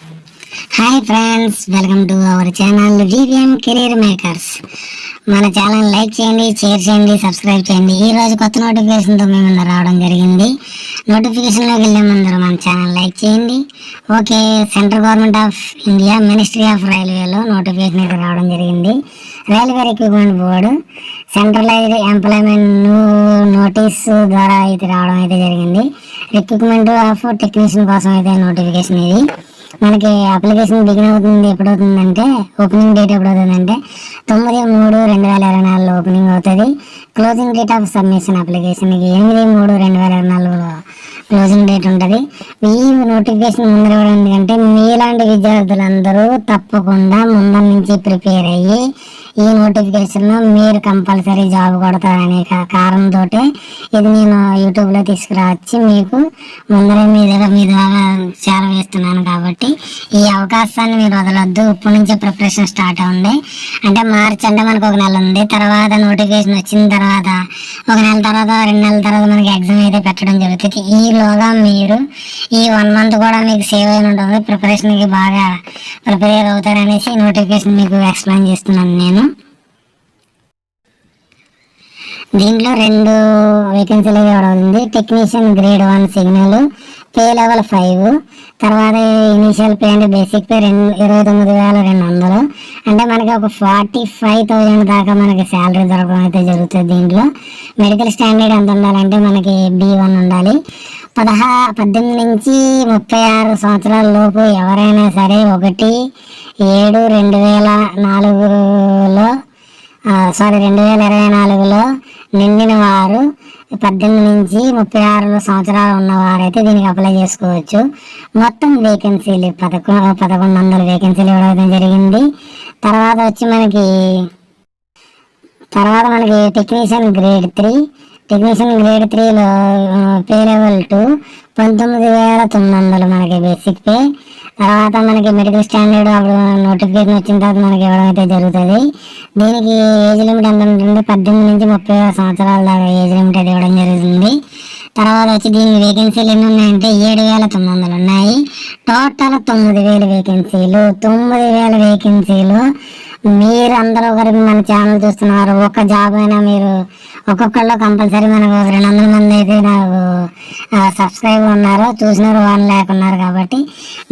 Hi friends, welcome to our channel VVM career makers. మన channel like చేయండి, share చేయండి, subscribe చేయండి. ఈ రోజు కొత్త నోటిఫికేషన్తో మేము ముందు రావడం జరిగింది. నోటిఫికేషన్లోకి వెళ్ళే ముందర మన ఛానల్ లైక్ చేయండి. Okay, central government of India ministry of రైల్వేలో నోటిఫికేషన్ అయితే రావడం జరిగింది. Railway recruitment board centralised employment notice ద్వారా అయితే రావడం అయితే జరిగింది. రిక్రూట్మెంట్ ఆఫ్ టెక్నీషియన్ కోసం అయితే నోటిఫికేషన్ ఇది. మనకి అప్లికేషన్ బిగిన్ అవుతుంది ఎప్పుడవుతుందంటే, ఓపెనింగ్ డేట్ ఎప్పుడవుతుందంటే 9/3/2024 ఓపెనింగ్ అవుతుంది. క్లోజింగ్ డేట్ ఆఫ్ సబ్మిషన్ అప్లికేషన్కి 8/3/2024 క్లోజింగ్ డేట్ ఉంటుంది. ఈ నోటిఫికేషన్ ముందర ఇవ్వడం ఎందుకంటే, మీలాంటి విద్యార్థులందరూ తప్పకుండా ముందర నుంచి ప్రిపేర్ అయ్యి ఈ నోటిఫికేషన్లో మీరు కంపల్సరీ జాబ్ కొడతారనే కారణంతో ఇది నేను యూట్యూబ్లో తీసుకురావచ్చి మీకు ముందరే మీ ద్వారా షేర్ వేస్తున్నాను. కాబట్టి ఈ అవకాశాన్ని మీరు వదలొద్దు. ఇప్పటి నుంచే ప్రిపరేషన్ స్టార్ట్ అవ్వండి. అంటే మార్చ్ అంటే మనకు ఒక నెల ఉంది, తర్వాత నోటిఫికేషన్ వచ్చిన తర్వాత ఒక నెల తర్వాత 2 నెలల తర్వాత మనకి ఎగ్జామ్ అయితే పెట్టడం జరుగుతుంది. ఈలోగా మీరు ఈ 1 మంత్ కూడా మీకు సేవ్ అయిన ఉంటుంది, ప్రిపరేషన్కి బాగా ప్రిపేర్ అవుతారనేసి నోటిఫికేషన్ మీకు ఎక్స్ప్లెయిన్ చేస్తున్నాను నేను. దీంట్లో 2 వేకెన్సీలు ఇవ్వడం ఉంది. Technician grade 1 signal, pay level 5, తర్వాత ఇనిషియల్ పే అంటే బేసిక్ పే 29,200. అంటే మనకి ఒక 45,000 దాకా మనకి శాలరీ దొరకడం అయితే జరుగుతుంది. దీంట్లో మెడికల్ స్టాండర్డ్ ఎంత ఉండాలంటే మనకి B1 ఉండాలి. 18 నుంచి 36 సంవత్సరాల లోపు ఎవరైనా సరే 2024లో నిండిన వారు 18 నుంచి 36 సంవత్సరాలు ఉన్నవారైతే దీనికి అప్లై చేసుకోవచ్చు. మొత్తం వేకెన్సీలు 1100 వేకెన్సీలు ఇవ్వడం జరిగింది. తర్వాత వచ్చి మనకి టెక్నీషియన్ గ్రేడ్ 3లో పే లెవెల్ 2 19,900 మనకి బేసిక్ పే. తర్వాత మనకి మెడికల్ స్టాండర్డ్ అప్పుడు నోటిఫికేషన్ వచ్చిన తర్వాత మనకి ఇవ్వడం అయితే జరుగుతుంది. దీనికి ఏజ్ లిమిట్ ఎంత ఉంటుంది, 18 నుంచి 36 సంవత్సరాల దాకా ఏజ్ లిమిట్ అయితే ఇవ్వడం జరుగుతుంది. తర్వాత వచ్చి దీనికి వేకెన్సీలు ఎన్ని ఉన్నాయంటే 7,900 ఉన్నాయి. టోటల్ 9,000 వేకెన్సీలు. 9,000 వేకెన్సీలు మీరు అందరూ ఒకరికి మన ఛానల్ చూస్తున్నారు. ఒక జాబ్ అయినా మీరు ఒక్కొక్కళ్ళు కంపల్సరీ మనకు 200 మంది అయితే నాకు సబ్స్క్రైబ్ ఉన్నారు, చూసిన వాళ్ళు లేకున్నారు. కాబట్టి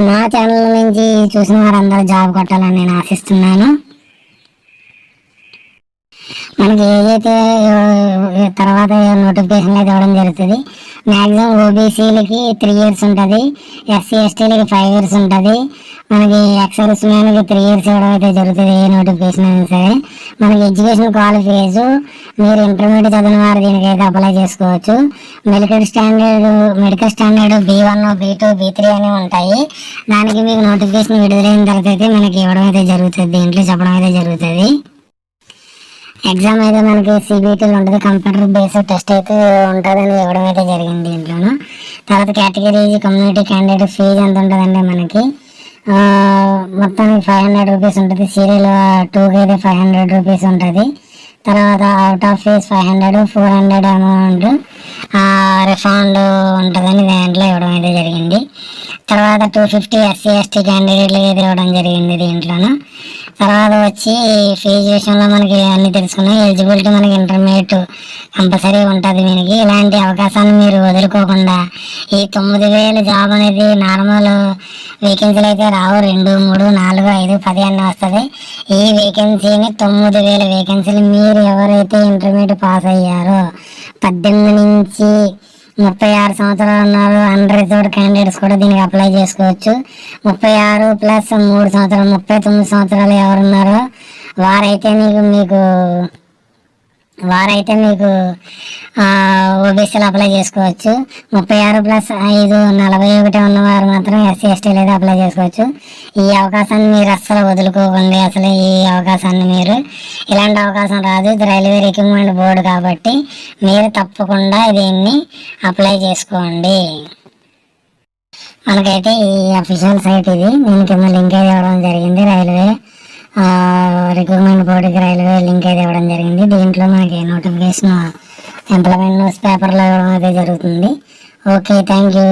నా ఛానల్ నుంచి చూసిన వారందరూ జాబ్ కొట్టాలని నేను ఆశిస్తున్నాను. మనకి ఏదైతే తర్వాత నోటిఫికేషన్ అయితే ఇవ్వడం జరుగుతుంది. మ్యాక్సిమం ఓబీసీలకి 3 years ఉంటుంది, SC STలకి 5 years ఉంటుంది. మనకి ఎక్సర్విస్ మ్యాన్కి 3 years ఇవ్వడం అయితే జరుగుతుంది. ఏ నోటిఫికేషన్ అయినా సరే మనకి ఎడ్యుకేషన్ క్వాలిఫికేషన్ మీరు ఇంటర్మీడియట్ చదివిన వారు దీనికైతే అప్లై చేసుకోవచ్చు. Medical standard B1, B2, B3 అని ఉంటాయి. దానికి మీకు నోటిఫికేషన్ విడుదలైన తర్వాత అయితే మనకి ఇవ్వడం అయితే జరుగుతుంది, దీంట్లో చెప్పడం అయితే జరుగుతుంది. ఎగ్జామ్ అయితే మనకి CBTలో ఉంటుంది, కంప్యూటర్ బేస్డ్ టెస్ట్ అయితే ఉంటుందని ఇవ్వడం అయితే జరిగింది దీంట్లోనూ. తర్వాత కేటగిరీ కమ్యూనిటీ క్యాండిడేట్ ఫీజు ఎంత ఉంటుందంటే మనకి మొత్తానికి 500 రూపీస్ ఉంటుంది. సీరియల్ 2కి అయితే 500 రూపీస్ ఉంటుంది. తర్వాత out of fees 500, 400 amount refund ఉంటుందని దాంట్లో ఇవ్వడం అయితే జరిగింది. తర్వాత 250 SC ST క్యాండిడేట్లకి అయితే ఇవ్వడం జరిగింది దీంట్లోనూ. తర్వాత వచ్చి ఫీజు విషయంలో మనకి అన్ని తెలుసుకున్నాయి. ఎలిజిబిలిటీ మనకి ఇంటర్మీడియట్ కంపల్సరీ ఉంటుంది. దీనికి ఇలాంటి అవకాశాన్ని మీరు వదులుకోకుండా ఈ 9,000 జాబ్ అనేది నార్మల్ వేకెన్సీలు అయితే రావు, 2, 3, 4, 5, 10 అన్నీ వస్తుంది. ఈ వేకెన్సీని 9,000 వేకెన్సీలు మీరు ఎవరైతే ఇంటర్మీడియట్ పాస్ అయ్యారో 18 నుంచి 36 సంవత్సరాలు ఉన్నారు అన్రిజర్వ్డ్ క్యాండిడేట్స్ కూడా దీనికి అప్లై చేసుకోవచ్చు. 36 + 3 సంవత్సరాలు 39 సంవత్సరాలు ఎవరున్నారో వారైతే మీకు ఓబీసీలు అప్లై చేసుకోవచ్చు. 36 + 5 41 ఉన్నవారు మాత్రం SC STలు అయితే అప్లై చేసుకోవచ్చు. ఈ అవకాశాన్ని మీరు అస్సలు వదులుకోకండి. అసలు ఈ అవకాశాన్ని మీరు ఇలాంటి అవకాశం రాదు, ఇది రైల్వే రిక్రూట్మెంట్ బోర్డు కాబట్టి మీరు తప్పకుండా దీన్ని అప్లై చేసుకోండి. మనకైతే ఈ అఫీషియల్ సైట్ ఇది, నేను కింద లింక్ అయితే ఇవ్వడం జరిగింది. రైల్వే రిక్రూట్మెంట్ బోర్డుకి రైల్వే లింక్ అయితే ఇవ్వడం జరిగింది. దీంట్లో మనకి నోటిఫికేషన్ ఎంప్లాయ్మెంట్ న్యూస్ పేపర్లో ఇవ్వడం అయితే జరుగుతుంది. Okay, thank you.